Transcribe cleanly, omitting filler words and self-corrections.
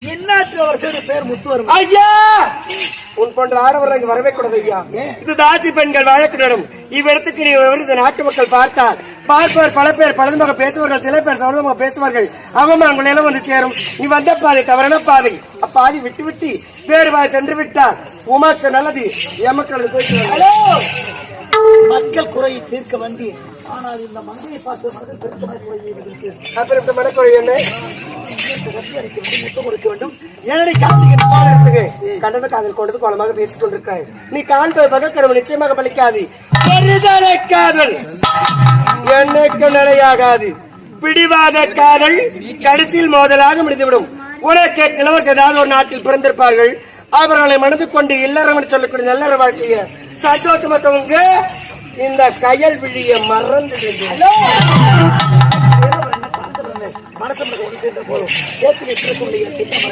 பேர் முத்துவரும். ஐயா, உன் போன்ற ஆடவர்கள் வரவே கூடாது ஐயா. இது தாசி பெண்கள் வாழக்கூடும். இவ்விடத்துக்கு நீ இந்த நாட்டு மக்கள் பார்த்தால் பார்ப்பவர் பல பேர் பலதுமாக பேசுவார்கள், சில பேர் சௌலமாக பேசுவார்கள். அவமானங்கள் எல்லாம் வந்து சேரும். நீ வந்த பாதை தவறான பாதை. அப்பாதி விட்டு விட்டு வேறு பாதை சென்று விட்டால் உமக்கு நல்லது, எமக்களது போயிட்டு. மக்கள் குறையை தீர்க்க வந்தேன். ஆனால் இந்த மந்தையை பார்த்து அப்புறம் மனக்குறை என்ன முத்தம் கொடுக்க வேண்டும். என்னடி காலத்துக்கு கண்டது காதல் கொண்டது கோலமாக பேசிக் கொண்டிருக்காய். நீ கால் பகக்கடவு நிச்சயமாக பலிக்காது. பெரிதலை காதல் என்னைக்கு நிலையாகாது. பிடிவாத காதல் கடைசியில் மோதலாக முடிந்துவிடும். உனக்கு இளவரசர் ஏதாவது ஒரு நாட்டில் பிறந்திருப்பார்கள். அவர்களை மனது கொண்டு இல்லறம் சொல்லக்கூடிய நல்லற வாழ்க்கைய சந்தோஷமத்தவங்க இந்த கையல் விழிய மறந்து மனசு போதும்